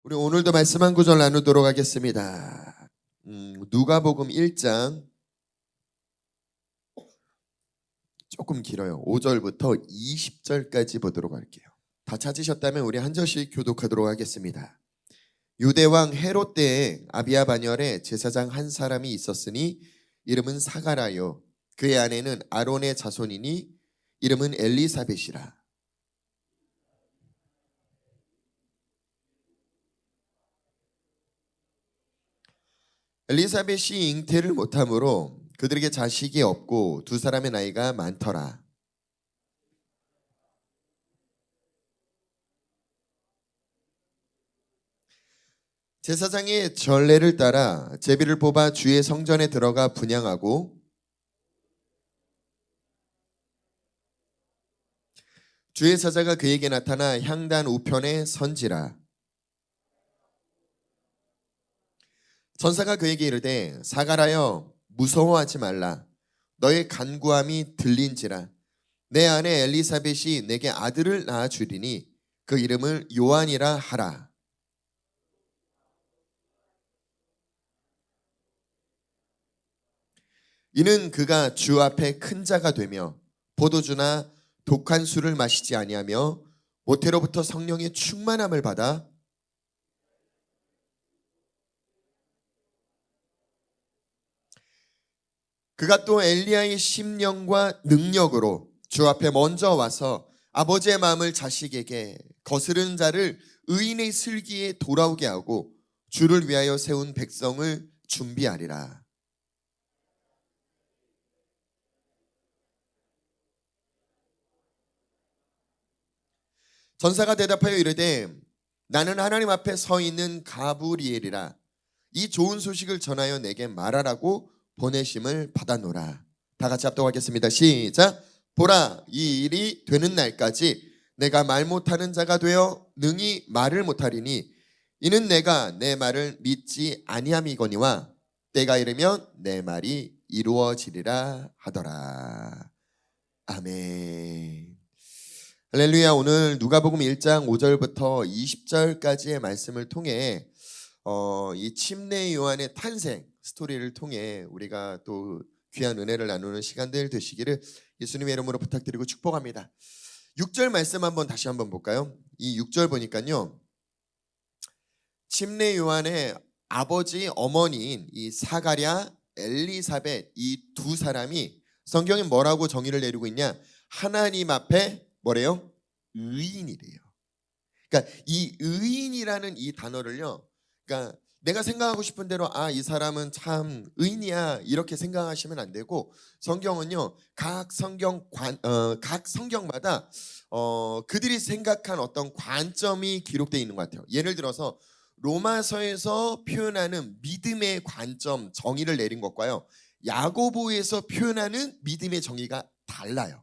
우리 오늘도 말씀 한 구절 나누도록 하겠습니다. 누가복음 1장 조금 길어요. 5절부터 20절까지 보도록 할게요. 다 찾으셨다면 우리 한 절씩 교독하도록 하겠습니다. 유대왕 헤롯 때에 아비야 반열에 제사장 한 사람이 있었으니 이름은 사가라요. 그의 아내는 아론의 자손이니 이름은 엘리사벳이라. 엘리사벳이 잉태를 못하므로 그들에게 자식이 없고 두 사람의 나이가 많더라. 제사장의 전례를 따라 제비를 뽑아 주의 성전에 들어가 분향하고 주의 사자가 그에게 나타나 향단 우편에 선지라. 전사가 그에게 이르되 사가라여 무서워하지 말라. 너의 간구함이 들린지라. 내 아내 엘리사벳이 내게 아들을 낳아주리니 그 이름을 요한이라 하라. 이는 그가 주 앞에 큰 자가 되며 포도주나 독한 술을 마시지 아니하며 모태로부터 성령의 충만함을 받아 그가 또 엘리야의 심령과 능력으로 주 앞에 먼저 와서 아버지의 마음을 자식에게 거스르는 자를 의인의 슬기에 돌아오게 하고 주를 위하여 세운 백성을 준비하리라. 전사가 대답하여 이르되 나는 하나님 앞에 서 있는 가브리엘이라. 이 좋은 소식을 전하여 내게 말하라고 보내심을 받아노라. 다 같이 합독하겠습니다. 시작. 보라, 이 일이 되는 날까지 내가 말 못하는 자가 되어 능히 말을 못하리니 이는 내가 내 말을 믿지 아니함이거니와 때가 이르면 내 말이 이루어지리라 하더라. 아멘. 할렐루야. 오늘 누가복음 1장 5절부터 20절까지의 말씀을 통해 이 침례 요한의 탄생 스토리를 통해 우리가 또 귀한 은혜를 나누는 시간들 되시기를 예수님의 이름으로 부탁드리고 축복합니다. 6절 말씀 다시 한번 볼까요? 이 6절 보니까요, 침례 요한의 아버지 어머니인 이 사가랴, 엘리사벳 이 두 사람이 성경에 뭐라고 정의를 내리고 있냐? 하나님 앞에 뭐래요? 의인이래요. 그러니까 이 의인이라는 이 단어를요, 그러니까 내가 생각하고 싶은 대로 이 사람은 참 의인이야 이렇게 생각하시면 안 되고, 성경은요 각 성경마다 그들이 생각한 어떤 관점이 기록되어 있는 것 같아요. 예를 들어서 로마서에서 표현하는 믿음의 관점 정의를 내린 것과요, 야고보에서 표현하는 믿음의 정의가 달라요.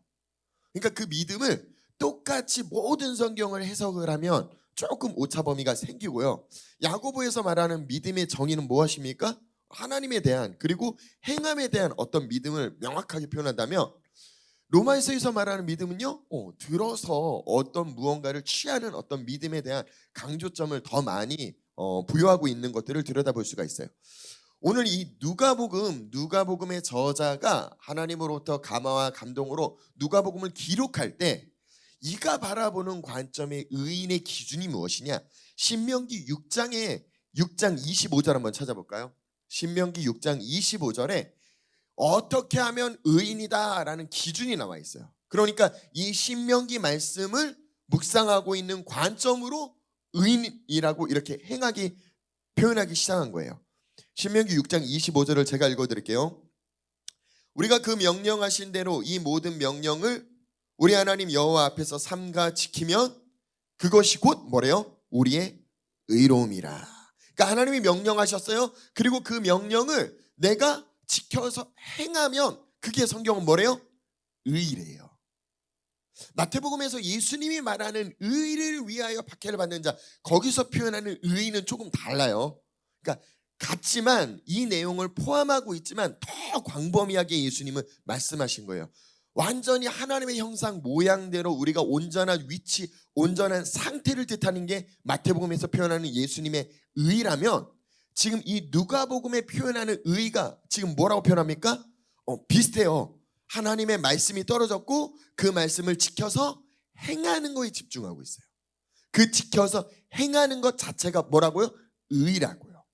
그러니까 그 믿음을 똑같이 모든 성경을 해석을 하면 조금 오차범위가 생기고요. 야고보에서 말하는 믿음의 정의는 무엇입니까? 하나님에 대한, 그리고 행함에 대한 어떤 믿음을 명확하게 표현한다면, 로마서에서 말하는 믿음은요, 들어서 어떤 무언가를 취하는 어떤 믿음에 대한 강조점을 더 많이 부여하고 있는 것들을 들여다볼 수가 있어요. 오늘 이 누가복음의 저자가 하나님으로부터 감화와 감동으로 누가복음을 기록할 때 이가 바라보는 관점의 의인의 기준이 무엇이냐? 신명기 6장 25절 한번 찾아볼까요? 신명기 6장 25절에 어떻게 하면 의인이다라는 기준이 나와 있어요. 그러니까 이 신명기 말씀을 묵상하고 있는 관점으로 의인이라고 이렇게 표현하기 시작한 거예요. 신명기 6장 25절을 제가 읽어드릴게요. 우리가 그 명령하신 대로 이 모든 명령을 우리 하나님 여호와 앞에서 삼가 지키면 그것이 곧 뭐래요? 우리의 의로움이라. 그러니까 하나님이 명령하셨어요. 그리고 그 명령을 내가 지켜서 행하면 그게 성경은 뭐래요? 의래요. 마태복음에서 예수님이 말하는 의를 위하여 박해를 받는 자, 거기서 표현하는 의는 조금 달라요. 그러니까 같지만 이 내용을 포함하고 있지만 더 광범위하게 예수님은 말씀하신 거예요. 완전히 하나님의 형상 모양대로 우리가 온전한 위치, 온전한 상태를 뜻하는 게 마태복음에서 표현하는 예수님의 의라면, 지금 이 누가복음에 표현하는 의가 지금 뭐라고 표현합니까? 비슷해요. 하나님의 말씀이 떨어졌고 그 말씀을 지켜서 행하는 거에 집중하고 있어요. 그 지켜서 행하는 것 자체가 뭐라고요? 의라고요.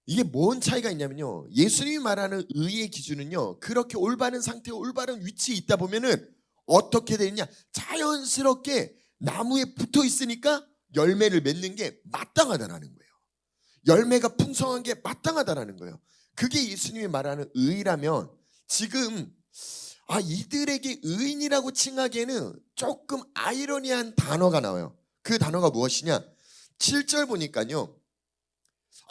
이게 뭔 차이가 있냐면요, 예수님이 말하는 의의 기준은요, 그렇게 올바른 상태, 올바른 위치에 있다 보면은 어떻게 되느냐, 자연스럽게 나무에 붙어 있으니까 열매를 맺는 게 마땅하다라는 거예요. 열매가 풍성한 게 마땅하다라는 거예요. 그게 예수님이 말하는 의라면, 지금 이들에게 의인이라고 칭하기에는 조금 아이러니한 단어가 나와요. 그 단어가 무엇이냐, 7절 보니까요,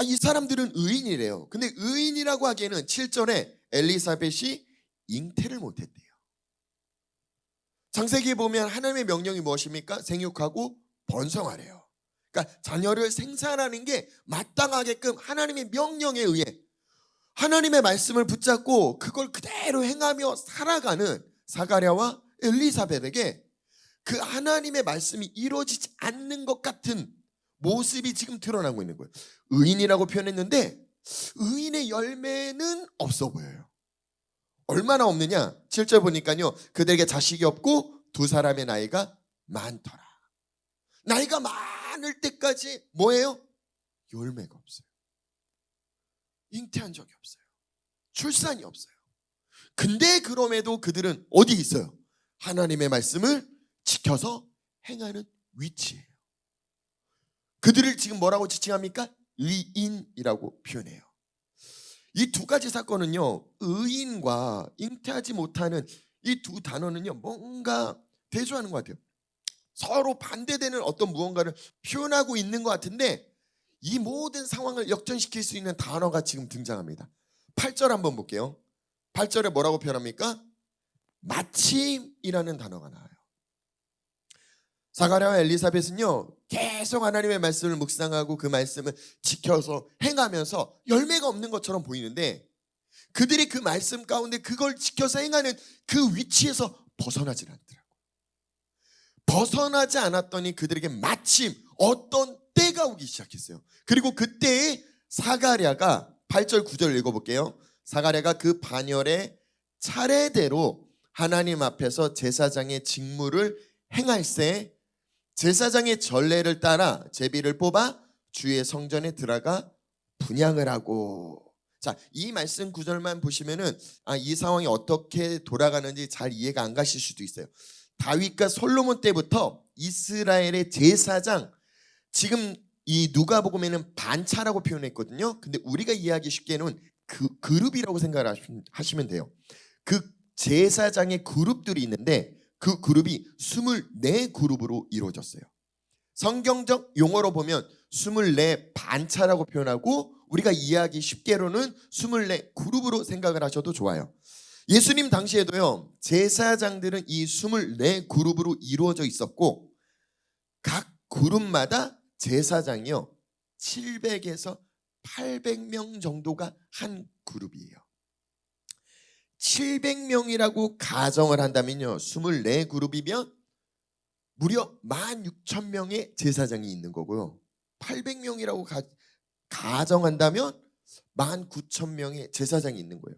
이 사람들은 의인이래요. 근데 의인이라고 하기에는 7절에 엘리사벳이 잉태를 못했대요. 창세기에 보면 하나님의 명령이 무엇입니까? 생육하고 번성하래요. 그러니까 자녀를 생산하는 게 마땅하게끔 하나님의 명령에 의해 하나님의 말씀을 붙잡고 그걸 그대로 행하며 살아가는 사가랴와 엘리사벳에게 그 하나님의 말씀이 이루어지지 않는 것 같은 모습이 지금 드러나고 있는 거예요. 의인이라고 표현했는데 의인의 열매는 없어 보여요. 얼마나 없느냐, 7절 보니까요, 그들에게 자식이 없고 두 사람의 나이가 많더라. 나이가 많을 때까지 뭐예요? 열매가 없어요. 잉태한 적이 없어요. 출산이 없어요. 근데 그럼에도 그들은 어디 있어요? 하나님의 말씀을 지켜서 행하는 위치예요. 그들을 지금 뭐라고 지칭합니까? 의인이라고 표현해요. 이 두 가지 사건은요, 의인과 잉태하지 못하는 이 두 단어는요, 뭔가 대조하는 것 같아요. 서로 반대되는 어떤 무언가를 표현하고 있는 것 같은데 이 모든 상황을 역전시킬 수 있는 단어가 지금 등장합니다. 8절 한번 볼게요. 8절에 뭐라고 표현합니까? 마침이라는 단어가 나와요. 사가랴와 엘리사벳은요, 계속 하나님의 말씀을 묵상하고 그 말씀을 지켜서 행하면서 열매가 없는 것처럼 보이는데 그들이 그 말씀 가운데 그걸 지켜서 행하는 그 위치에서 벗어나질 않더라고요. 벗어나지 않았더니 그들에게 마침 어떤 때가 오기 시작했어요. 그리고 그때에 사가랴가 8절 9절 읽어볼게요. 사가랴가 그 반열에 차례대로 하나님 앞에서 제사장의 직무를 행할새 제사장의 전례를 따라 제비를 뽑아 주의 성전에 들어가 분향을 하고. 자, 이 말씀 구절만 보시면은 이 상황이 어떻게 돌아가는지 잘 이해가 안 가실 수도 있어요. 다윗과 솔로몬 때부터 이스라엘의 제사장, 지금 이 누가복음에는 반차라고 표현했거든요. 근데 우리가 이해하기 쉽게는 그 그룹이라고 생각을 하시면 돼요. 그 제사장의 그룹들이 있는데 그 그룹이 24그룹으로 이루어졌어요. 성경적 용어로 보면 24 반차라고 표현하고 우리가 이해하기 쉽게로는 24그룹으로 생각을 하셔도 좋아요. 예수님 당시에도요, 제사장들은 이 24그룹으로 이루어져 있었고 각 그룹마다 제사장이요 700에서 800명 정도가 한 그룹이에요. 700명이라고 가정을 한다면요, 24그룹이면 무려 16,000명의 제사장이 있는 거고요, 800명이라고 가정한다면 19,000명의 제사장이 있는 거예요.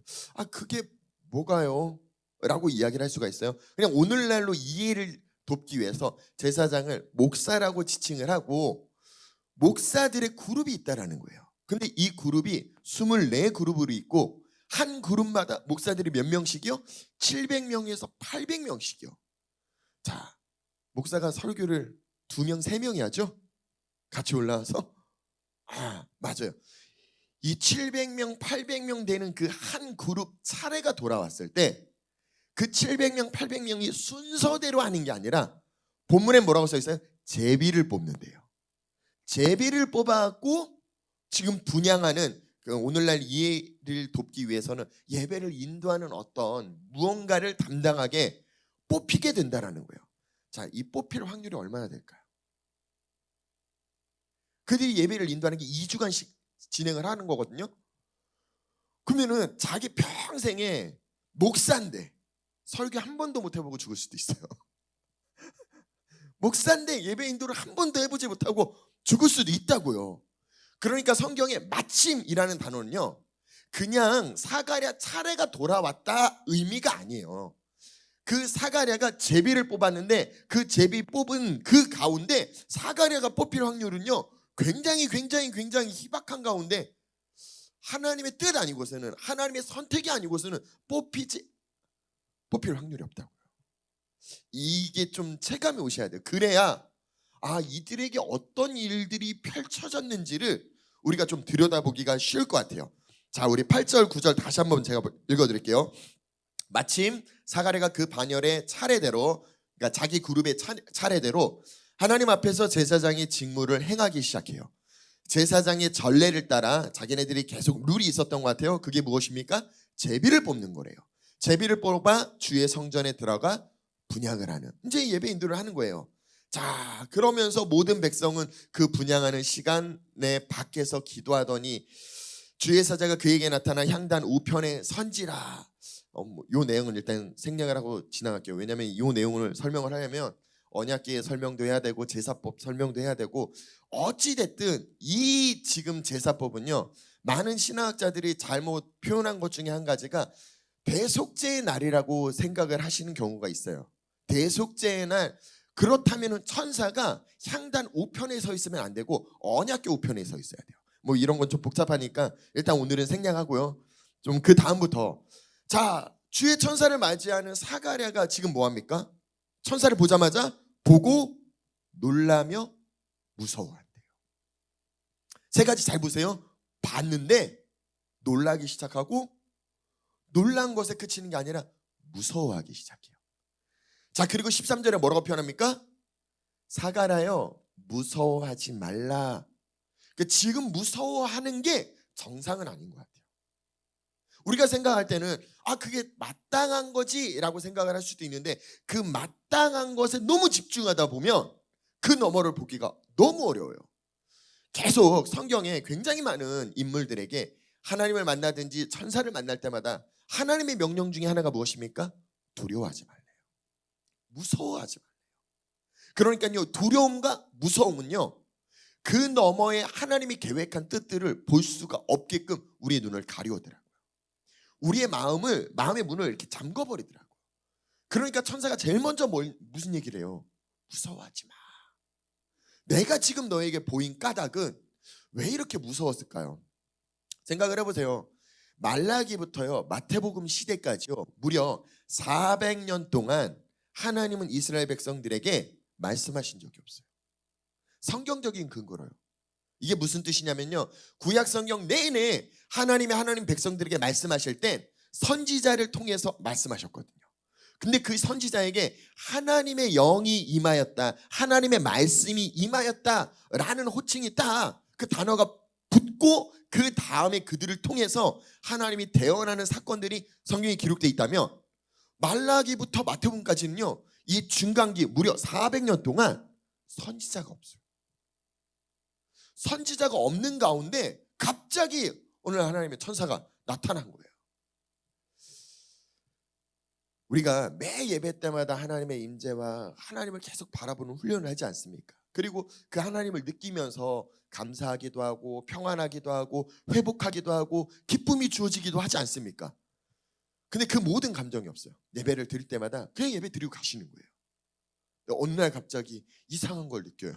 그게 뭐가요? 라고 이야기를 할 수가 있어요. 그냥 오늘날로 이해를 돕기 위해서 제사장을 목사라고 지칭을 하고 목사들의 그룹이 있다라는 거예요. 근데 이 그룹이 24그룹으로 있고 한 그룹마다 목사들이 몇 명씩이요? 700명에서 800명씩이요. 자, 목사가 설교를 2명, 3명이 하죠? 같이 올라와서? 맞아요. 이 700명, 800명 되는 그 한 그룹 차례가 돌아왔을 때 그 700명, 800명이 순서대로 하는 게 아니라 본문에 뭐라고 써 있어요? 제비를 뽑는데요. 제비를 뽑아갖고 지금 분향하는, 오늘날 이해를 돕기 위해서는 예배를 인도하는 어떤 무언가를 담당하게 뽑히게 된다라는 거예요. 자, 이 뽑힐 확률이 얼마나 될까요? 그들이 예배를 인도하는 게 2주간씩 진행을 하는 거거든요. 그러면은 자기 평생에 목사인데 설교 한 번도 못 해보고 죽을 수도 있어요. 목사인데 예배 인도를 한 번도 해보지 못하고 죽을 수도 있다고요. 그러니까 성경에 마침이라는 단어는요, 그냥 사가랴 차례가 돌아왔다 의미가 아니에요. 그 사가랴가 제비를 뽑았는데 그 제비 뽑은 그 가운데 사가랴가 뽑힐 확률은요, 굉장히 희박한 가운데 하나님의 뜻 아니고서는, 하나님의 선택이 아니고서는 뽑힐 확률이 없다고요. 이게 좀 체감이 오셔야 돼요. 그래야 이들에게 어떤 일들이 펼쳐졌는지를 우리가 좀 들여다보기가 쉬울 것 같아요. 자, 우리 8절 9절 다시 한번 제가 읽어드릴게요. 마침 사가랴가 그 반열의 차례대로, 그러니까 자기 그룹의 차례대로 하나님 앞에서 제사장의 직무를 행하기 시작해요. 제사장의 전례를 따라 자기네들이 계속 룰이 있었던 것 같아요. 그게 무엇입니까? 제비를 뽑는 거래요. 제비를 뽑아 주의 성전에 들어가 분향을 하는, 이제 예배 인도를 하는 거예요. 자, 그러면서 모든 백성은 그 분향하는 시간에 밖에서 기도하더니 주의 사자가 그에게 나타나 향단 우편에 선지라. 요 내용은 일단 생략을 하고 지나갈게요. 왜냐하면 이 내용을 설명을 하려면 언약궤의 설명도 해야 되고 제사법 설명도 해야 되고, 어찌됐든 이 지금 제사법은요, 많은 신학자들이 잘못 표현한 것 중에 한 가지가 대속죄의 날이라고 생각을 하시는 경우가 있어요. 대속죄의 날, 그렇다면 천사가 향단 우편에 서 있으면 안 되고 언약궤 우편에 서 있어야 돼요. 이런 건 좀 복잡하니까 일단 오늘은 생략하고요. 좀 그 다음부터, 자, 주의 천사를 맞이하는 사가랴가 지금 뭐합니까? 천사를 보자마자 보고 놀라며 무서워한대요. 세 가지 잘 보세요. 봤는데 놀라기 시작하고, 놀란 것에 그치는 게 아니라 무서워하기 시작해요. 자, 그리고 13절에 뭐라고 표현합니까? 사가랴여 무서워하지 말라. 지금 무서워하는 게 정상은 아닌 것 같아요. 우리가 생각할 때는 그게 마땅한 거지 라고 생각을 할 수도 있는데, 그 마땅한 것에 너무 집중하다 보면 그 너머를 보기가 너무 어려워요. 계속 성경에 굉장히 많은 인물들에게 하나님을 만나든지 천사를 만날 때마다 하나님의 명령 중에 하나가 무엇입니까? 두려워하지 말래요. 무서워하지 말래요. 그러니까요, 두려움과 무서움은요, 그 너머에 하나님이 계획한 뜻들을 볼 수가 없게끔 우리의 눈을 가리우더라고요. 우리의 마음의 문을 이렇게 잠궈버리더라고요. 그러니까 천사가 제일 먼저 무슨 얘기를 해요? 무서워하지 마. 내가 지금 너에게 보인 까닭은 왜 이렇게 무서웠을까요? 생각을 해보세요. 말라기부터요, 마태복음 시대까지요, 무려 400년 동안 하나님은 이스라엘 백성들에게 말씀하신 적이 없어요. 성경적인 근거로요. 이게 무슨 뜻이냐면요, 구약 성경 내내 하나님 백성들에게 말씀하실 땐 선지자를 통해서 말씀하셨거든요. 근데 그 선지자에게 하나님의 영이 임하였다, 하나님의 말씀이 임하였다라는 호칭이 딱 그 단어가 붙고, 그 다음에 그들을 통해서 하나님이 대언하는 사건들이 성경에 기록되어 있다면, 말라기부터 마태복음까지는요, 이 중간기 무려 400년 동안 선지자가 없어요. 선지자가 없는 가운데 갑자기 오늘 하나님의 천사가 나타난 거예요. 우리가 매 예배 때마다 하나님의 임재와 하나님을 계속 바라보는 훈련을 하지 않습니까? 그리고 그 하나님을 느끼면서 감사하기도 하고 평안하기도 하고 회복하기도 하고 기쁨이 주어지기도 하지 않습니까? 근데 그 모든 감정이 없어요. 예배를 드릴 때마다 그냥 예배 드리고 가시는 거예요. 어느 날 갑자기 이상한 걸 느껴요.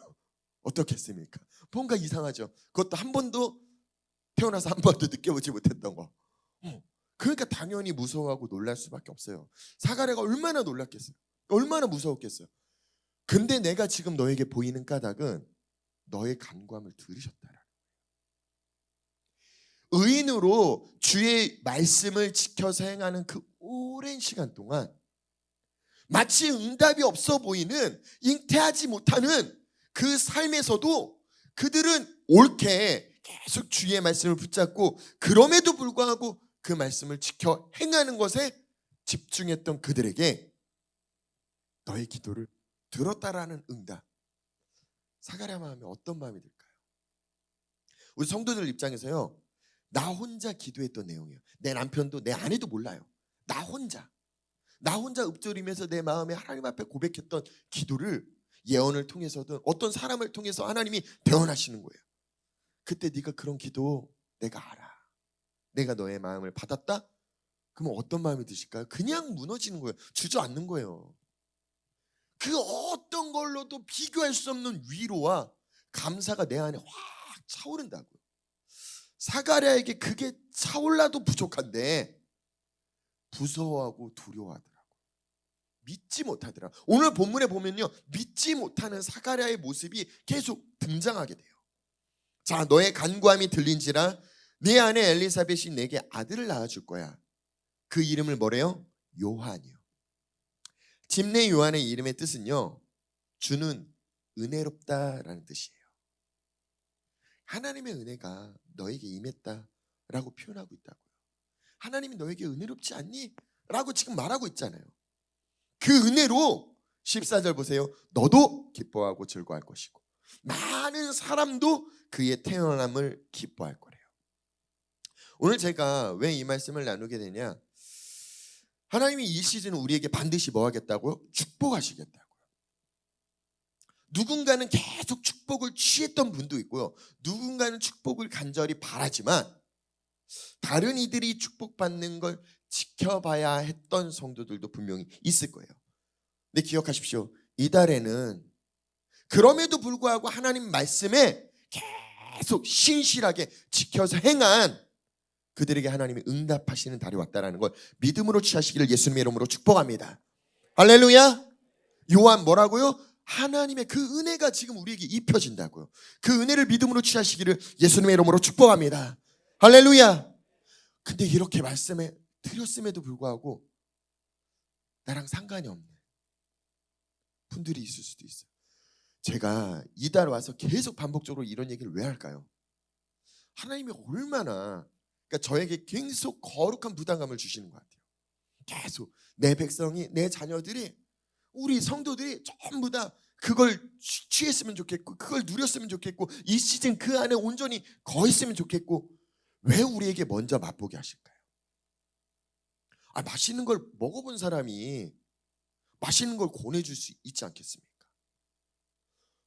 어떻겠습니까? 뭔가 이상하죠. 그것도 한 번도, 태어나서 한 번도 느껴보지 못했던 거. 그러니까 당연히 무서워하고 놀랄 수밖에 없어요. 사가랴가 얼마나 놀랐겠어요? 얼마나 무서웠겠어요? 근데 내가 지금 너에게 보이는 까닭은 너의 간구함을 들으셨다라는 거예요. 의인으로 주의 말씀을 지켜서 행하는 그 오랜 시간 동안 마치 응답이 없어 보이는, 잉태하지 못하는 그 삶에서도 그들은 옳게 계속 주의 말씀을 붙잡고, 그럼에도 불구하고 그 말씀을 지켜 행하는 것에 집중했던 그들에게 너의 기도를 들었다라는 응답. 사가랴 마음에 어떤 마음이 들까요? 우리 성도들 입장에서요, 나 혼자 기도했던 내용이에요. 내 남편도 내 아내도 몰라요. 나 혼자. 나 혼자 읊조리면서 내 마음에 하나님 앞에 고백했던 기도를 예언을 통해서든 어떤 사람을 통해서 하나님이 대언하시는 거예요. 그때 네가 그런 기도 내가 알아. 내가 너의 마음을 받았다? 그러면 어떤 마음이 드실까요? 그냥 무너지는 거예요. 주저앉는 거예요. 그 어떤 걸로도 비교할 수 없는 위로와 감사가 내 안에 확 차오른다고요. 사가랴에게 그게 차올라도 부족한데 무서워하고 두려워하더라고요. 믿지 못하더라. 오늘 본문에 보면요, 믿지 못하는 사가랴의 모습이 계속 등장하게 돼요. 자, 너의 간구함이 들린지라 내 아내 엘리사벳이 내게 아들을 낳아줄 거야. 그 이름을 뭐래요? 요한이요. 집내 요한의 이름의 뜻은요, 주는 은혜롭다라는 뜻이에요. 하나님의 은혜가 너에게 임했다라고 표현하고 있다고요. 하나님이 너에게 은혜롭지 않니? 라고 지금 말하고 있잖아요. 그 은혜로 14절 보세요. 너도 기뻐하고 즐거워할 것이고 많은 사람도 그의 태어남을 기뻐할 거래요. 오늘 제가 왜 이 말씀을 나누게 되냐, 하나님이 이 시즌 우리에게 반드시 뭐 하겠다고요? 축복하시겠다고요. 누군가는 계속 축복을 취했던 분도 있고요, 누군가는 축복을 간절히 바라지만 다른 이들이 축복받는 걸 지켜봐야 했던 성도들도 분명히 있을 거예요. 근데 기억하십시오. 이달에는 그럼에도 불구하고 하나님 말씀에 계속 신실하게 지켜서 행한 그들에게 하나님이 응답하시는 달이 왔다라는 걸 믿음으로 취하시기를 예수님의 이름으로 축복합니다. 할렐루야. 요한 뭐라고요? 하나님의 그 은혜가 지금 우리에게 입혀진다고요. 그 은혜를 믿음으로 취하시기를 예수님의 이름으로 축복합니다. 할렐루야. 근데 이렇게 말씀에 드렸음에도 불구하고 나랑 상관이 없는 분들이 있을 수도 있어요. 제가 이달 와서 계속 반복적으로 이런 얘기를 왜 할까요? 하나님이 얼마나, 그러니까 저에게 계속 거룩한 부담감을 주시는 것 같아요. 계속 내 백성이, 내 자녀들이, 우리 성도들이 전부 다 그걸 취했으면 좋겠고, 그걸 누렸으면 좋겠고, 이 시즌 그 안에 온전히 거했으면 좋겠고, 왜 우리에게 먼저 맛보게 하실까요? 맛있는 걸 먹어본 사람이 맛있는 걸 권해줄 수 있지 않겠습니까?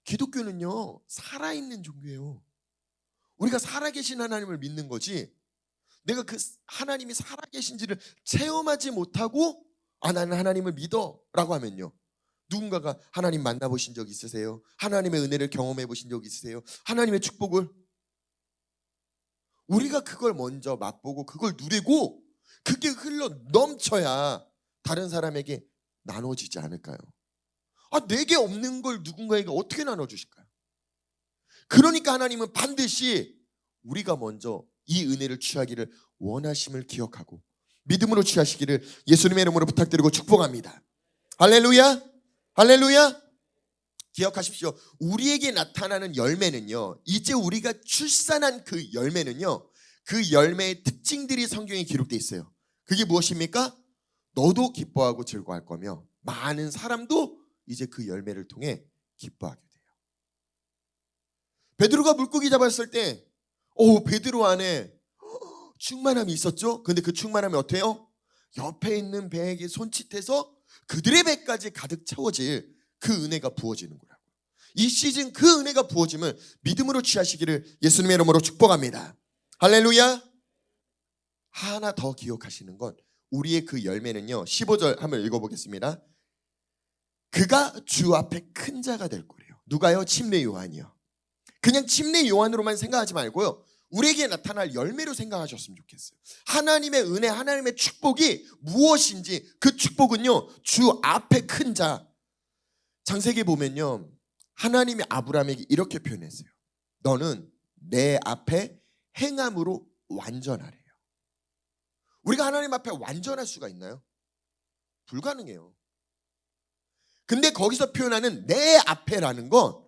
기독교는요, 살아있는 종교예요. 우리가 살아계신 하나님을 믿는 거지, 내가 그 하나님이 살아계신지를 체험하지 못하고 나는 하나님을 믿어 라고 하면요, 누군가가 하나님 만나보신 적 있으세요? 하나님의 은혜를 경험해 보신 적 있으세요? 하나님의 축복을? 우리가 그걸 먼저 맛보고 그걸 누리고 그게 흘러 넘쳐야 다른 사람에게 나눠지지 않을까요? 내게 없는 걸 누군가에게 어떻게 나눠주실까요? 그러니까 하나님은 반드시 우리가 먼저 이 은혜를 취하기를 원하심을 기억하고 믿음으로 취하시기를 예수님의 이름으로 부탁드리고 축복합니다. 할렐루야. 할렐루야. 기억하십시오. 우리에게 나타나는 열매는요, 이제 우리가 출산한 그 열매는요, 그 열매의 특징들이 성경에 기록되어 있어요. 그게 무엇입니까? 너도 기뻐하고 즐거워할 거며 많은 사람도 이제 그 열매를 통해 기뻐하게 돼요. 베드로가 물고기 잡았을 때 베드로 안에 충만함이 있었죠. 근데 그 충만함이 어때요? 옆에 있는 배에게 손짓해서 그들의 배까지 가득 채워질 그 은혜가 부어지는 거라고. 이 시즌 그 은혜가 부어짐을 믿음으로 취하시기를 예수님의 이름으로 축복합니다. 할렐루야. 하나 더 기억하시는 건 우리의 그 열매는요, 15절 한번 읽어보겠습니다. 그가 주 앞에 큰 자가 될 거래요. 누가요? 침례 요한이요. 그냥 침례 요한으로만 생각하지 말고요, 우리에게 나타날 열매로 생각하셨으면 좋겠어요. 하나님의 은혜, 하나님의 축복이 무엇인지, 그 축복은요, 주 앞에 큰 자. 창세기 보면요, 하나님이 아브라함에게 이렇게 표현했어요. 너는 내 앞에 행함으로 완전하래요. 우리가 하나님 앞에 완전할 수가 있나요? 불가능해요. 근데 거기서 표현하는 내 앞에라는 건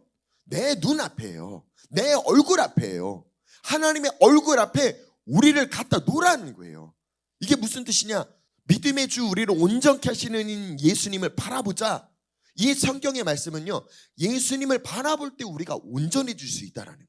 내 눈앞에예요. 내 얼굴 앞에예요. 하나님의 얼굴 앞에 우리를 갖다 놓으라는 거예요. 이게 무슨 뜻이냐? 믿음의 주 우리를 온전케 하시는 예수님을 바라보자. 이 성경의 말씀은요, 예수님을 바라볼 때 우리가 온전해질 수 있다는 거예요.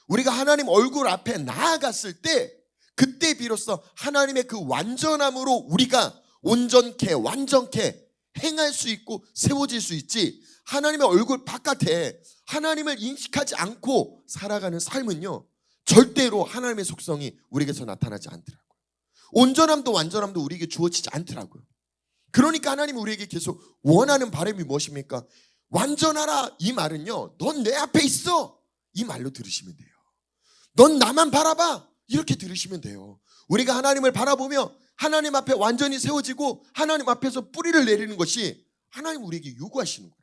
우리가 하나님 얼굴 앞에 나아갔을 때 그때 비로소 하나님의 그 완전함으로 우리가 온전케 완전케 행할 수 있고 세워질 수 있지, 하나님의 얼굴 바깥에 하나님을 인식하지 않고 살아가는 삶은요, 절대로 하나님의 속성이 우리에게서 나타나지 않더라고요. 온전함도 완전함도 우리에게 주어지지 않더라고요. 그러니까 하나님이 우리에게 계속 원하는 바람이 무엇입니까? 완전하라. 이 말은요, 넌 내 앞에 있어, 이 말로 들으시면 돼요. 넌 나만 바라봐, 이렇게 들으시면 돼요. 우리가 하나님을 바라보며 하나님 앞에 완전히 세워지고 하나님 앞에서 뿌리를 내리는 것이 하나님 우리에게 요구하시는 거예요.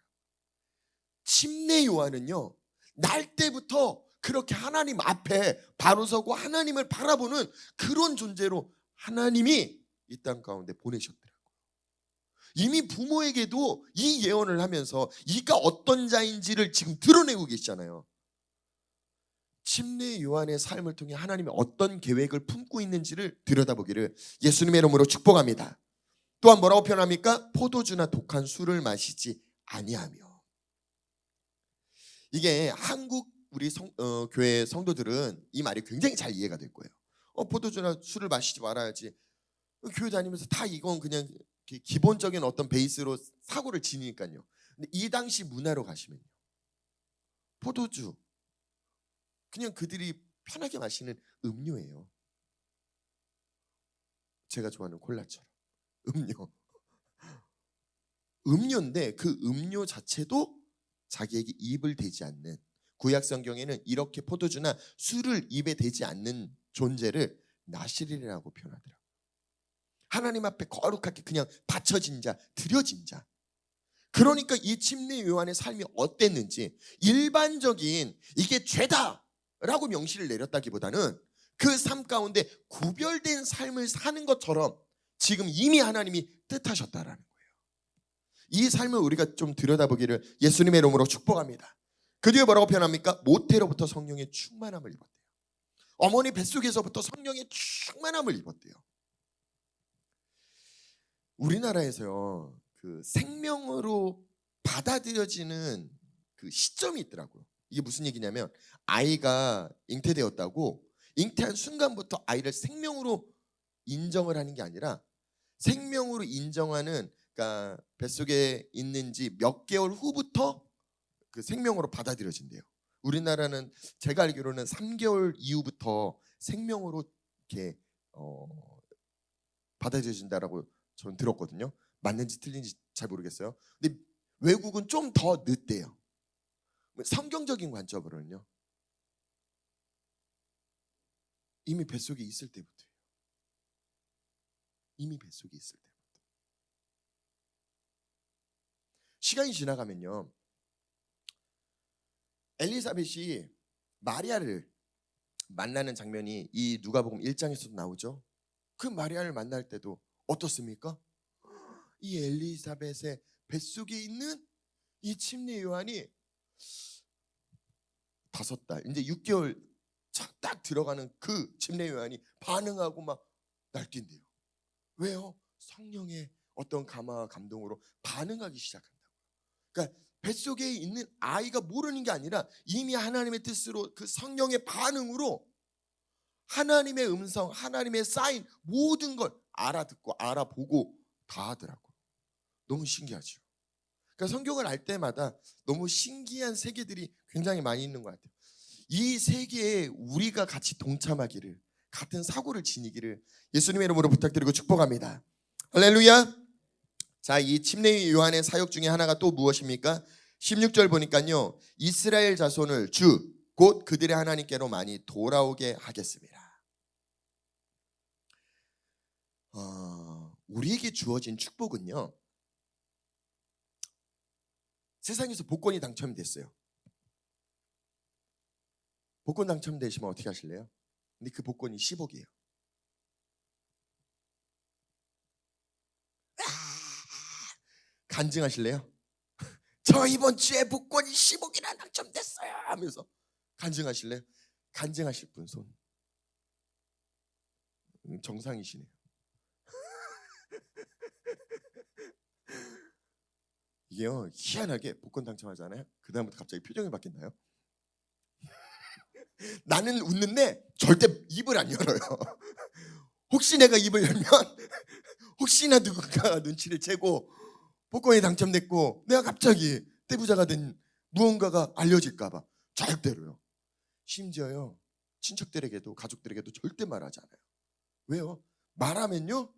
침례 요한은요, 날 때부터 그렇게 하나님 앞에 바로 서고 하나님을 바라보는 그런 존재로 하나님이 이 땅 가운데 보내셨더라고요. 이미 부모에게도 이 예언을 하면서 이가 어떤 자인지를 지금 드러내고 계시잖아요. 침례 요한의 삶을 통해 하나님이 어떤 계획을 품고 있는지를 들여다보기를 예수님의 이름으로 축복합니다. 또한 뭐라고 표현합니까? 포도주나 독한 술을 마시지 아니하며. 이게 한국 우리 교회 성도들은 이 말이 굉장히 잘 이해가 될 거예요. 포도주나 술을 마시지 말아야지. 교회 다니면서 다 이건 그냥 기본적인 어떤 베이스로 사고를 지니까요. 근데 이 당시 문화로 가시면요, 포도주 그냥 그들이 편하게 마시는 음료예요. 제가 좋아하는 콜라처럼 음료인데 그 음료 자체도 자기에게 입을 대지 않는, 구약 성경에는 이렇게 포도주나 술을 입에 대지 않는 존재를 나실이라고 표현하더라고요. 하나님 앞에 거룩하게 그냥 바쳐진 자, 드려진 자. 그러니까 이 침례 요한의 삶이 어땠는지, 일반적인 이게 죄다라고 명시를 내렸다기보다는 그 삶 가운데 구별된 삶을 사는 것처럼 지금 이미 하나님이 뜻하셨다라는 거예요. 이 삶을 우리가 좀 들여다보기를 예수님의 이름으로 축복합니다. 그 뒤에 뭐라고 표현합니까? 모태로부터 성령의 충만함을 입었대요. 어머니 뱃속에서부터 성령의 충만함을 입었대요. 우리나라에서요, 그 생명으로 받아들여지는 그 시점이 있더라고요. 이게 무슨 얘기냐면, 아이가 잉태되었다고 잉태한 순간부터 아이를 생명으로 인정을 하는 게 아니라 생명으로 인정하는, 그러니까 뱃속에 있는지 몇 개월 후부터 그 생명으로 받아들여진대요. 우리나라는 제가 알기로는 3개월 이후부터 생명으로 이렇게 받아들여진다라고 저는 들었거든요. 맞는지 틀린지 잘 모르겠어요. 근데 외국은 좀 더 늦대요. 성경적인 관점으로는요, 이미 뱃속에 있을 때부터예요. 이미 뱃속에 있을 때부터. 시간이 지나가면요, 엘리사벳이 마리아를 만나는 장면이 이 누가복음 1장에서도 나오죠. 그 마리아를 만날 때도 어떻습니까? 이 엘리사벳의 뱃속에 있는 이 침례 요한이 5달, 이제 6개월 딱 들어가는 그 침례 요한이 반응하고 막 날뛴대요. 왜요? 성령의 어떤 감화와 감동으로 반응하기 시작한다고. 그러니까 뱃속에 있는 아이가 모르는 게 아니라 이미 하나님의 뜻으로 그 성령의 반응으로 하나님의 음성, 하나님의 사인, 모든 걸 알아듣고 알아보고 다 하더라고요. 너무 신기하죠. 그러니까 성경을 알 때마다 너무 신기한 세계들이 굉장히 많이 있는 것 같아요. 이 세계에 우리가 같이 동참하기를, 같은 사고를 지니기를 예수님의 이름으로 부탁드리고 축복합니다. 할렐루야. 자, 이 침례 요한의 사역 중에 하나가 또 무엇입니까? 16절 보니까요, 이스라엘 자손을 주 곧 그들의 하나님께로 많이 돌아오게 하겠습니다. 우리에게 주어진 축복은요, 세상에서 복권이 당첨됐어요. 복권 당첨되시면 어떻게 하실래요? 근데 그 복권이 10억이에요. 간증하실래요? 저 이번 주에 복권이 10억이나 당첨됐어요 하면서 간증하실래요? 간증하실 분 손. 정상이시네요. 이게요, 희한하게 복권 당첨하잖아요. 그 다음부터 갑자기 표정이 바뀐다요. 나는 웃는데 절대 입을 안 열어요. 혹시 내가 입을 열면 혹시나 누군가 눈치를 채고 복권에 당첨됐고 내가 갑자기 떼부자가 된 무언가가 알려질까 봐 절대로요. 심지어요, 친척들에게도 가족들에게도 절대 말하지 않아요. 왜요? 말하면요,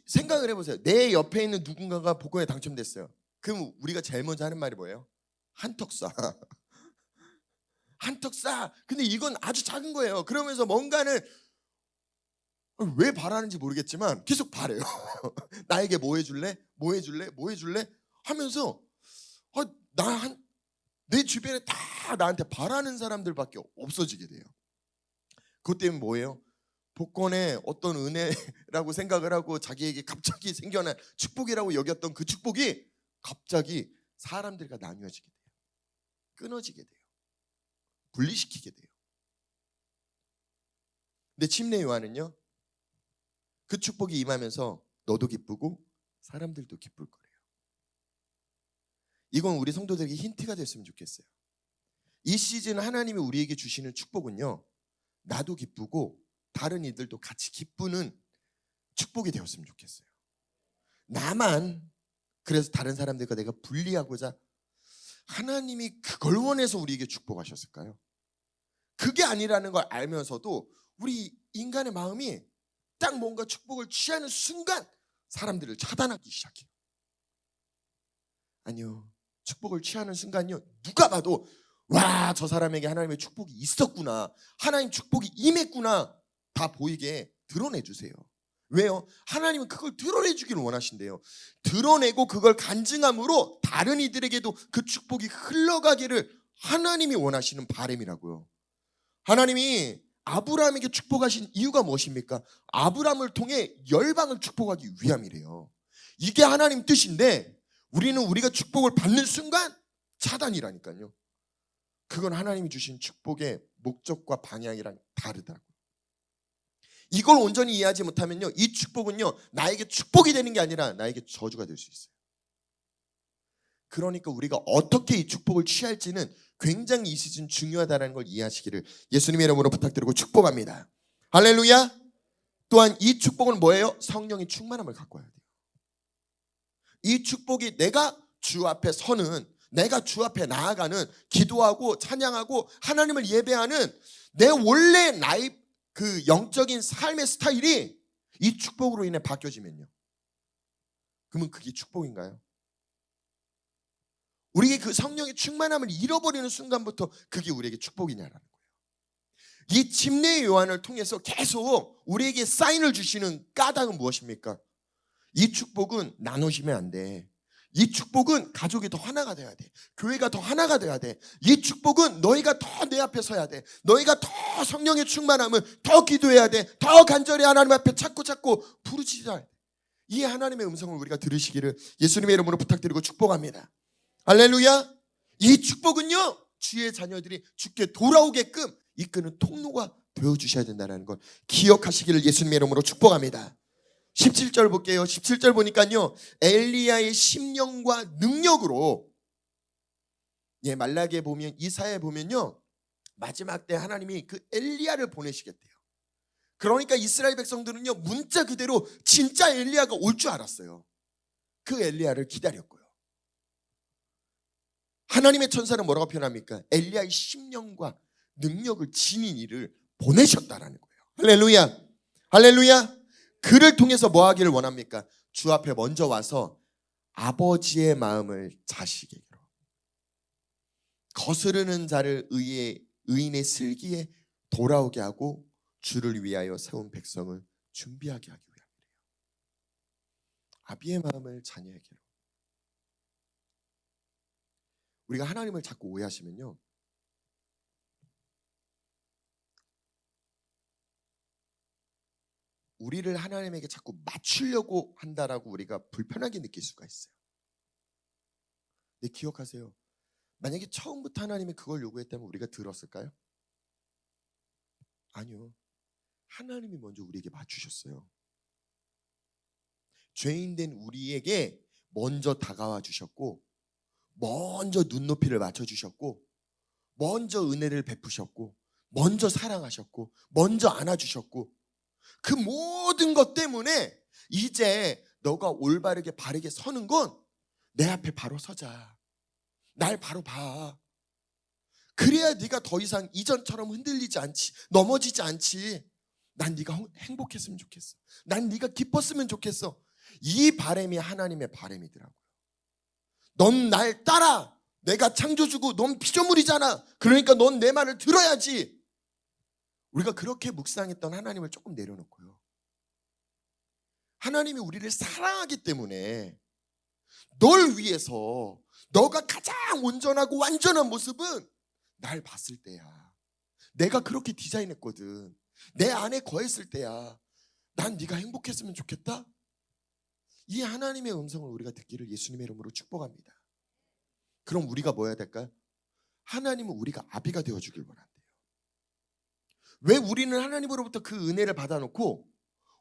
생각을 해보세요. 내 옆에 있는 누군가가 복권에 당첨됐어요. 그럼 우리가 제일 먼저 하는 말이 뭐예요? 한턱 쏴. 한턱 쏴. 근데 이건 아주 작은 거예요. 그러면서 뭔가는 왜 바라는지 모르겠지만 계속 바래요. 나에게 뭐 해줄래? 뭐 해줄래? 뭐 해줄래? 하면서 내 주변에 다 나한테 바라는 사람들밖에 없어지게 돼요. 그것 때문에 뭐예요? 복권에 어떤 은혜라고 생각을 하고 자기에게 갑자기 생겨난 축복이라고 여겼던 그 축복이 갑자기 사람들과 나뉘어지게 돼요. 끊어지게 돼요. 분리시키게 돼요. 근데 침례 요한은요, 그 축복이 임하면서 너도 기쁘고 사람들도 기쁠 거래요. 이건 우리 성도들에게 힌트가 됐으면 좋겠어요. 이 시즌 하나님이 우리에게 주시는 축복은요, 나도 기쁘고 다른 이들도 같이 기쁘는 축복이 되었으면 좋겠어요. 나만 그래서 다른 사람들과 내가 분리하고자 하나님이 그걸 원해서 우리에게 축복하셨을까요? 그게 아니라는 걸 알면서도 우리 인간의 마음이 딱 뭔가 축복을 취하는 순간 사람들을 차단하기 시작해요. 아니요, 축복을 취하는 순간요, 누가 봐도 와, 저 사람에게 하나님의 축복이 있었구나, 하나님 축복이 임했구나, 다 보이게 드러내주세요. 왜요? 하나님은 그걸 드러내주기를 원하신대요. 드러내고 그걸 간증함으로 다른 이들에게도 그 축복이 흘러가기를 하나님이 원하시는 바람이라고요. 하나님이 아브라함에게 축복하신 이유가 무엇입니까? 아브라함을 통해 열방을 축복하기 위함이래요. 이게 하나님 뜻인데 우리는 우리가 축복을 받는 순간 차단이라니까요. 그건 하나님이 주신 축복의 목적과 방향이랑 다르다고요. 이걸 온전히 이해하지 못하면요, 이 축복은요, 나에게 축복이 되는 게 아니라 나에게 저주가 될 수 있어요. 그러니까 우리가 어떻게 이 축복을 취할지는 굉장히 이 시즌 중요하다는 걸 이해하시기를 예수님의 이름으로 부탁드리고 축복합니다. 할렐루야. 또한 이 축복은 뭐예요? 성령의 충만함을 갖고 와야 돼요. 이 축복이 내가 주 앞에 서는, 내가 주 앞에 나아가는, 기도하고 찬양하고 하나님을 예배하는 내 원래 나의 그 영적인 삶의 스타일이 이 축복으로 인해 바뀌어지면요, 그러면 그게 축복인가요? 우리에게 그 성령의 충만함을 잃어버리는 순간부터 그게 우리에게 축복이냐라는 거예요. 이 침례의 요한을 통해서 계속 우리에게 사인을 주시는 까닭은 무엇입니까? 이 축복은 나누시면 안 돼. 이 축복은 가족이 더 하나가 돼야 돼. 교회가 더 하나가 돼야 돼. 이 축복은 너희가 더 내 앞에 서야 돼. 너희가 더 성령의 충만함을 더 기도해야 돼. 더 간절히 하나님 앞에 찾고 부르짖어야 돼. 이 하나님의 음성을 우리가 들으시기를 예수님의 이름으로 부탁드리고 축복합니다. 할렐루야. 이 축복은요, 주의 자녀들이 주께 돌아오게끔 이끄는 통로가 되어주셔야 된다는 걸 기억하시기를 예수님의 이름으로 축복합니다. 17절 볼게요. 17절 보니까요, 엘리야의 심령과 능력으로, 말라기에 보면, 이사야에 보면요, 마지막 때 하나님이 그 엘리야를 보내시겠대요. 그러니까 이스라엘 백성들은요, 문자 그대로 진짜 엘리야가 올 줄 알았어요. 그 엘리야를 기다렸고요. 하나님의 천사는 뭐라고 표현합니까? 엘리야의 심령과 능력을 지닌 이를 보내셨다라는 거예요. 할렐루야. 할렐루야. 그를 통해서 뭐 하기를 원합니까? 주 앞에 먼저 와서 아버지의 마음을 자식에게로, 거스르는 자를 의인의 슬기에 돌아오게 하고 주를 위하여 세운 백성을 준비하게 하기 위함이래요. 아비의 마음을 자녀에게로. 우리가 하나님을 자꾸 오해하시면요, 우리를 하나님에게 자꾸 맞추려고 한다라고 우리가 불편하게 느낄 수가 있어요. 근데 기억하세요. 만약에 처음부터 하나님이 그걸 요구했다면 우리가 들었을까요? 아니요. 하나님이 먼저 우리에게 맞추셨어요. 죄인된 우리에게 먼저 다가와 주셨고, 먼저 눈높이를 맞춰주셨고, 먼저 은혜를 베푸셨고, 먼저 사랑하셨고, 먼저 안아주셨고, 그 모든 것 때문에 이제 너가 올바르게 바르게 서는 건 내 앞에 바로 서자. 날 바로 봐. 그래야 네가 더 이상 이전처럼 흔들리지 않지, 넘어지지 않지. 난 네가 행복했으면 좋겠어. 난 네가 기뻤으면 좋겠어. 이 바람이 하나님의 바람이더라고요. 넌 날 따라. 내가 창조주고 넌 피조물이잖아. 그러니까 넌 내 말을 들어야지. 우리가 그렇게 묵상했던 하나님을 조금 내려놓고요, 하나님이 우리를 사랑하기 때문에 널 위해서 너가 가장 온전하고 완전한 모습은 날 봤을 때야. 내가 그렇게 디자인했거든. 내 안에 거했을 때야. 난 네가 행복했으면 좋겠다. 이 하나님의 음성을 우리가 듣기를 예수님의 이름으로 축복합니다. 그럼 우리가 뭐 해야 될까요? 하나님은 우리가 아비가 되어주길 원한대요. 왜 우리는 하나님으로부터 그 은혜를 받아놓고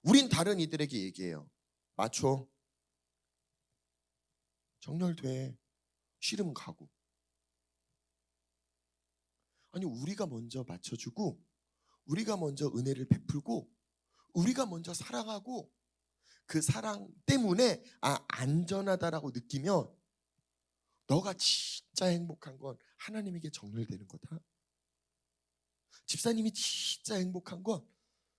우린 다른 이들에게 얘기해요. 맞춰. 정렬돼. 싫으면 가고. 아니, 우리가 먼저 맞춰주고, 우리가 먼저 은혜를 베풀고, 우리가 먼저 사랑하고, 그 사랑 때문에 안전하다라고 느끼면 너가 진짜 행복한 건 하나님에게 정렬되는 거다. 집사님이 진짜 행복한 건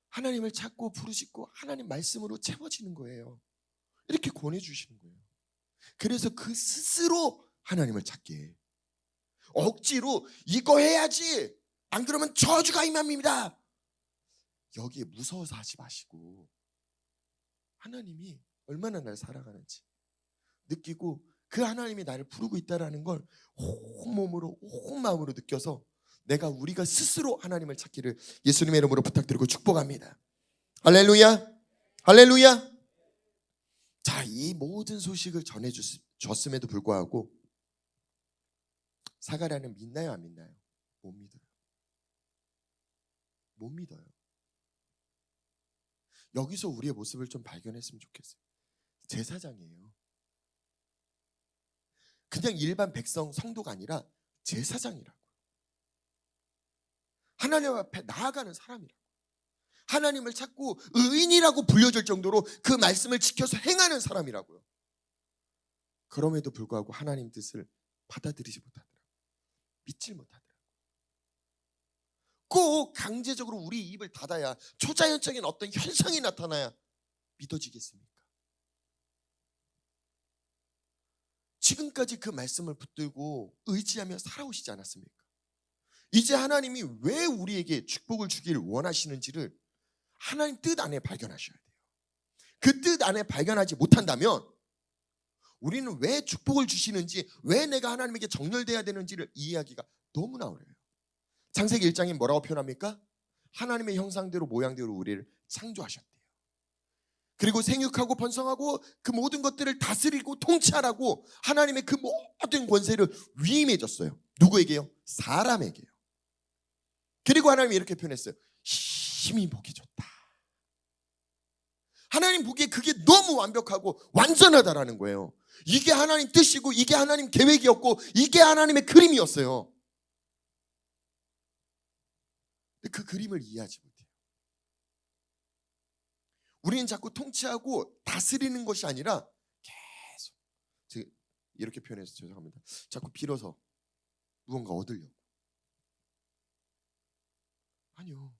하나님을 찾고 부르짖고 하나님 말씀으로 채워지는 거예요. 이렇게 권해주시는 거예요. 그래서 그 스스로 하나님을 찾게 해. 억지로 이거 해야지, 안 그러면 저주가 임합니다. 여기에 무서워서 하지 마시고, 하나님이 얼마나 날 사랑하는지 느끼고 그 하나님이 나를 부르고 있다는 걸 온몸으로 온마음으로 느껴서 우리가 스스로 하나님을 찾기를 예수님의 이름으로 부탁드리고 축복합니다. 할렐루야. 할렐루야. 자, 이 모든 소식을 전해줬음에도 불구하고 사가랴는 믿나요, 안 믿나요? 못 믿어요. 못 믿어요. 여기서 우리의 모습을 좀 발견했으면 좋겠어요. 제사장이에요. 그냥 일반 백성, 성도가 아니라 제사장이라고. 하나님 앞에 나아가는 사람이라고. 하나님을 찾고 의인이라고 불려질 정도로 그 말씀을 지켜서 행하는 사람이라고요. 그럼에도 불구하고 하나님 뜻을 받아들이지 못하더라고요. 믿질 못하더라고요. 꼭 강제적으로 우리 입을 닫아야, 초자연적인 어떤 현상이 나타나야 믿어지겠습니까? 지금까지 그 말씀을 붙들고 의지하며 살아오시지 않았습니까? 이제 하나님이 왜 우리에게 축복을 주길 원하시는지를 하나님 뜻 안에 발견하셔야 돼요. 그 뜻 안에 발견하지 못한다면 우리는 왜 축복을 주시는지, 왜 내가 하나님에게 정렬돼야 되는지를 이해하기가 너무나 어려워요. 창세기 1장에 뭐라고 표현합니까? 하나님의 형상대로 모양대로 우리를 창조하셨대요. 그리고 생육하고 번성하고 그 모든 것들을 다스리고 통치하라고 하나님의 그 모든 권세를 위임해줬어요. 누구에게요? 사람에게요. 그리고 하나님이 이렇게 표현했어요. 힘이 보기 좋다. 하나님 보기에 그게 너무 완벽하고 완전하다라는 거예요. 이게 하나님 뜻이고 이게 하나님 계획이었고 이게 하나님의 그림이었어요. 근데 그 그림을 이해하지 못해요. 우리는 자꾸 통치하고 다스리는 것이 아니라 계속, 제가 이렇게 표현해서 죄송합니다, 자꾸 빌어서 무언가 얻으려고. 아니요.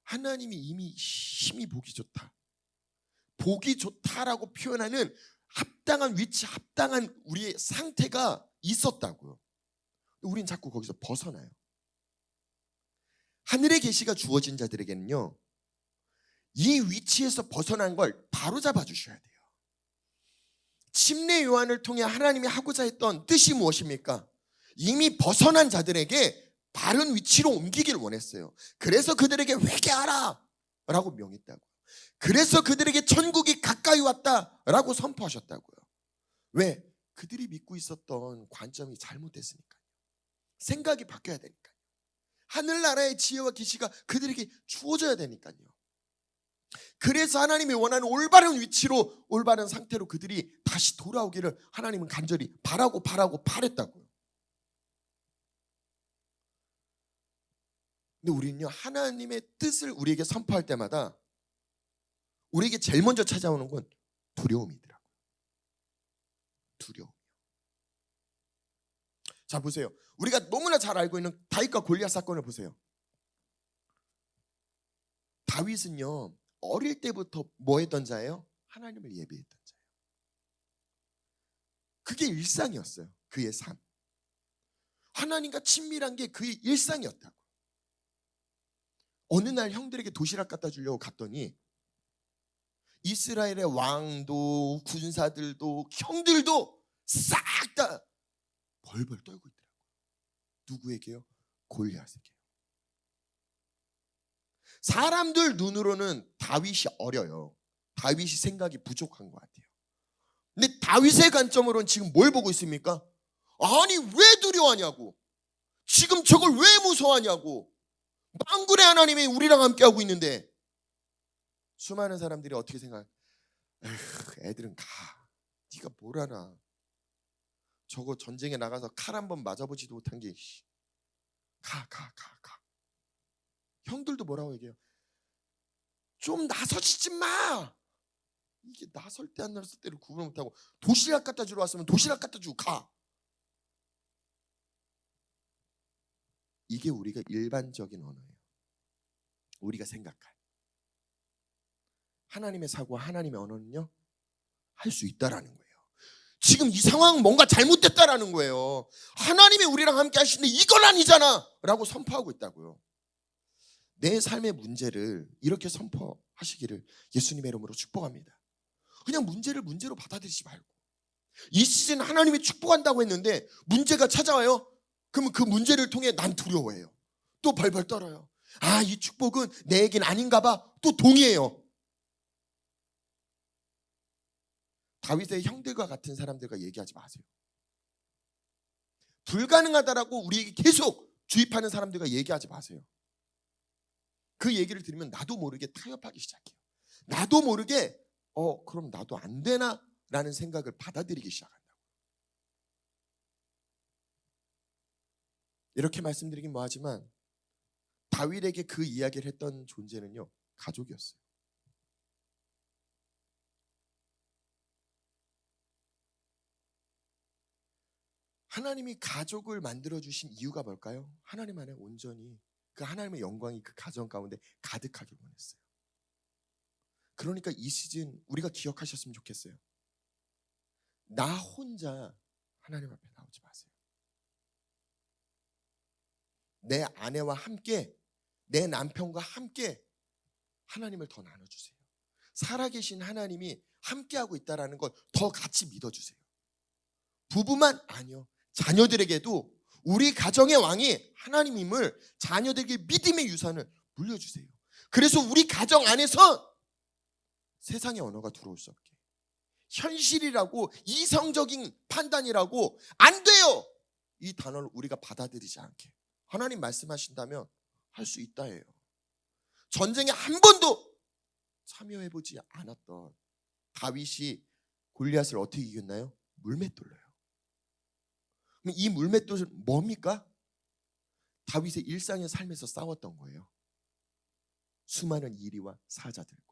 하나님이 이미 힘이 보기 좋다, 보기 좋다라고 표현하는 합당한 위치, 합당한 우리의 상태가 있었다고요. 우린 자꾸 거기서 벗어나요. 하늘의 계시가 주어진 자들에게는요, 이 위치에서 벗어난 걸 바로 잡아주셔야 돼요. 침례 요한을 통해 하나님이 하고자 했던 뜻이 무엇입니까? 이미 벗어난 자들에게 바른 위치로 옮기길 원했어요. 그래서 그들에게 회개하라 라고 명했다고요. 그래서 그들에게 천국이 가까이 왔다라고 선포하셨다고요. 왜? 그들이 믿고 있었던 관점이 잘못됐으니까요. 생각이 바뀌어야 되니까요. 하늘나라의 지혜와 계시가 그들에게 주어져야 되니까요. 그래서 하나님이 원하는 올바른 위치로, 올바른 상태로 그들이 다시 돌아오기를 하나님은 간절히 바랬다고요. 근데 우리는요, 하나님의 뜻을 우리에게 선포할 때마다 우리에게 제일 먼저 찾아오는 건 두려움이더라고요. 두려움. 자, 보세요. 우리가 너무나 잘 알고 있는 다윗과 골리앗 사건을 보세요. 다윗은요, 어릴 때부터 뭐 했던 자예요? 하나님을 예배했던 자예요. 그게 일상이었어요. 그의 삶. 하나님과 친밀한 게 그의 일상이었다고. 어느 날 형들에게 도시락 갖다 주려고 갔더니 이스라엘의 왕도 군사들도 형들도 싹 다 벌벌 떨고 있더라고요. 누구에게요? 골리앗에게요. 사람들 눈으로는 다윗이 어려요. 다윗이 생각이 부족한 것 같아요. 근데 다윗의 관점으로는 지금 뭘 보고 있습니까? 아니, 왜 두려워하냐고. 지금 저걸 왜 무서워하냐고. 만군의 하나님이 우리랑 함께하고 있는데. 수많은 사람들이 어떻게 생각해? 애들은 가. 네가 뭘 알아. 저거 전쟁에 나가서 칼 한 번 맞아보지도 못한 게 가. 형들도 뭐라고 얘기해요? 좀 나서지지 마. 이게 나설 때 안 나설 때를 구분 못하고 도시락 갖다 주러 왔으면 도시락 갖다 주고 가. 이게 우리가 일반적인 언어예요. 우리가 생각할 하나님의 사고와 하나님의 언어는요, 할 수 있다라는 거예요. 지금 이 상황은 뭔가 잘못됐다라는 거예요. 하나님이 우리랑 함께 하시는데 이건 아니잖아 라고 선포하고 있다고요. 내 삶의 문제를 이렇게 선포하시기를 예수님의 이름으로 축복합니다. 그냥 문제를 문제로 받아들이지 말고, 이 시즌 하나님이 축복한다고 했는데 문제가 찾아와요? 그러면 그 문제를 통해 난 두려워해요. 또 벌벌 떨어요. 아, 이 축복은 내 얘기는 아닌가 봐. 또 동의해요. 다윗의 형들과 같은 사람들과 얘기하지 마세요. 불가능하다라고 우리에게 계속 주입하는 사람들과 얘기하지 마세요. 그 얘기를 들으면 나도 모르게 타협하기 시작해요. 나도 모르게 그럼 나도 안 되나? 라는 생각을 받아들이기 시작한다고. 이렇게 말씀드리긴 뭐하지만 다윗에게 그 이야기를 했던 존재는요, 가족이었어요. 하나님이 가족을 만들어주신 이유가 뭘까요? 하나님 안에 온전히 그 하나님의 영광이 그 가정 가운데 가득하길 원했어요. 그러니까 이 시즌 우리가 기억하셨으면 좋겠어요. 나 혼자 하나님 앞에 나오지 마세요. 내 아내와 함께, 내 남편과 함께 하나님을 더 나눠주세요. 살아계신 하나님이 함께하고 있다는 걸 더 같이 믿어주세요. 부부만 아니요, 자녀들에게도 우리 가정의 왕이 하나님임을 자녀들에게 믿음의 유산을 물려주세요. 그래서 우리 가정 안에서 세상의 언어가 들어올 수 없게, 현실이라고 이성적인 판단이라고 안 돼요, 이 단어를 우리가 받아들이지 않게 하나님 말씀하신다면 할 수 있다예요. 전쟁에 한 번도 참여해보지 않았던 다윗이 골리앗을 어떻게 이겼나요? 물맷돌로요. 그럼 이 물맷돌은 뭡니까? 다윗의 일상의 삶에서 싸웠던 거예요. 수많은 이리와 사자들과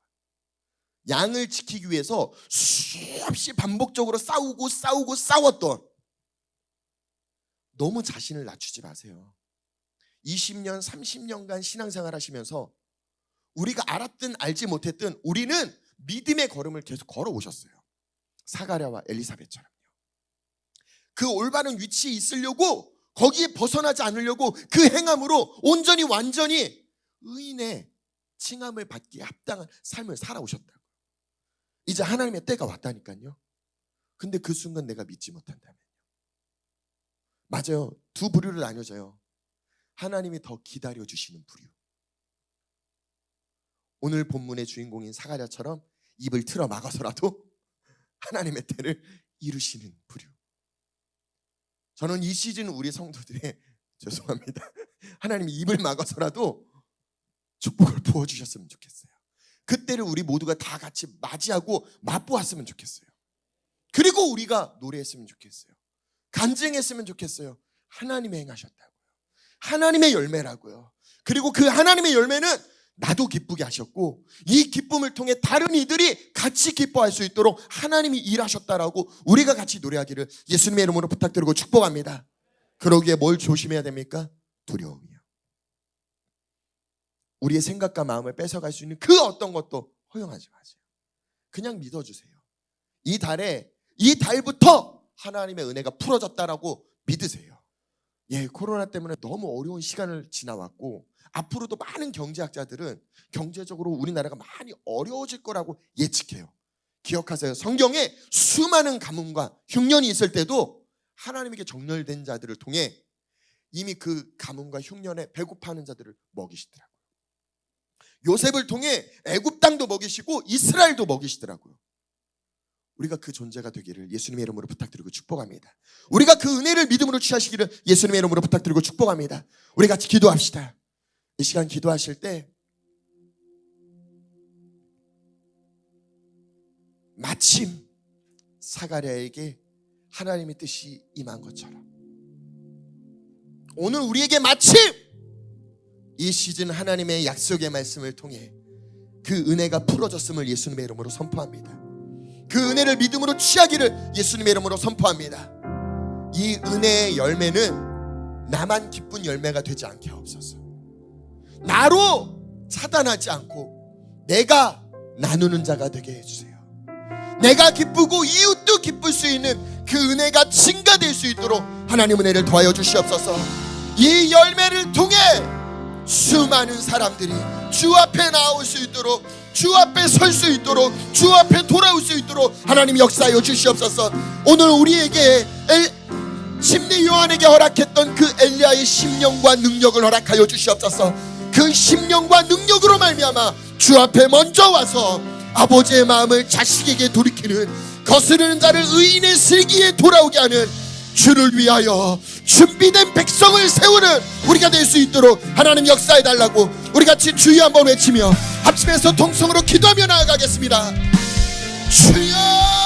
양을 지키기 위해서 수없이 반복적으로 싸웠던. 너무 자신을 낮추지 마세요. 20년, 30년간 신앙생활 하시면서 우리가 알았든 알지 못했든 우리는 믿음의 걸음을 계속 걸어오셨어요. 사가랴와 엘리사벳처럼요. 그 올바른 위치에 있으려고, 거기에 벗어나지 않으려고 그 행함으로 온전히 완전히 의인의 칭함을 받기에 합당한 삶을 살아오셨다고. 이제 하나님의 때가 왔다니까요. 근데 그 순간 내가 믿지 못한다면요. 맞아요. 두 부류로 나뉘어져요. 하나님이 더 기다려주시는 부류. 오늘 본문의 주인공인 사가랴처럼 입을 틀어 막아서라도 하나님의 때를 이루시는 부류. 저는 이 시즌 우리 성도들의 죄송합니다, 하나님이 입을 막아서라도 축복을 부어주셨으면 좋겠어요. 그때를 우리 모두가 다 같이 맞이하고 맛보았으면 좋겠어요. 그리고 우리가 노래했으면 좋겠어요. 간증했으면 좋겠어요. 하나님이 행하셨다고요. 하나님의 열매라고요. 그리고 그 하나님의 열매는 나도 기쁘게 하셨고 이 기쁨을 통해 다른 이들이 같이 기뻐할 수 있도록 하나님이 일하셨다라고 우리가 같이 노래하기를 예수님의 이름으로 부탁드리고 축복합니다. 그러기에 뭘 조심해야 됩니까? 두려움이요. 우리의 생각과 마음을 뺏어갈 수 있는 그 어떤 것도 허용하지 마세요. 그냥 믿어주세요. 이 달부터 하나님의 은혜가 풀어졌다라고 믿으세요. 예, 코로나 때문에 너무 어려운 시간을 지나왔고 앞으로도 많은 경제학자들은 경제적으로 우리나라가 많이 어려워질 거라고 예측해요. 기억하세요. 성경에 수많은 가뭄과 흉년이 있을 때도 하나님에게 정렬된 자들을 통해 이미 그 가뭄과 흉년에 배고파하는 자들을 먹이시더라고요. 요셉을 통해 애굽 땅도 먹이시고 이스라엘도 먹이시더라고요. 우리가 그 존재가 되기를 예수님의 이름으로 부탁드리고 축복합니다. 우리가 그 은혜를 믿음으로 취하시기를 예수님의 이름으로 부탁드리고 축복합니다. 우리 같이 기도합시다. 이 시간 기도하실 때 마침 사가랴에게 하나님의 뜻이 임한 것처럼 오늘 우리에게 마침 이 시즌 하나님의 약속의 말씀을 통해 그 은혜가 풀어졌음을 예수님의 이름으로 선포합니다. 그 은혜를 믿음으로 취하기를 예수님의 이름으로 선포합니다. 이 은혜의 열매는 나만 기쁜 열매가 되지 않게 하옵소서. 나로 차단하지 않고 내가 나누는 자가 되게 해주세요. 내가 기쁘고 이웃도 기쁠 수 있는 그 은혜가 증가될 수 있도록 하나님 은혜를 더하여 주시옵소서. 이 열매를 통해 수많은 사람들이 주 앞에 나올 수 있도록, 주 앞에 설 수 있도록, 주 앞에 돌아올 수 있도록 하나님 역사하여 주시옵소서. 오늘 우리에게 침례 요한에게 허락했던 그 엘리야의 심령과 능력을 허락하여 주시옵소서. 그 심령과 능력으로 말미암아 주 앞에 먼저 와서 아버지의 마음을 자식에게 돌이키는, 거스르는 자를 의인의 슬기에 돌아오게 하는, 주를 위하여 준비된 백성을 세우는 우리가 될 수 있도록 하나님 역사해달라고 우리 같이 주여 한번 외치며 합심해서 통성으로 기도하며 나아가겠습니다. 주여!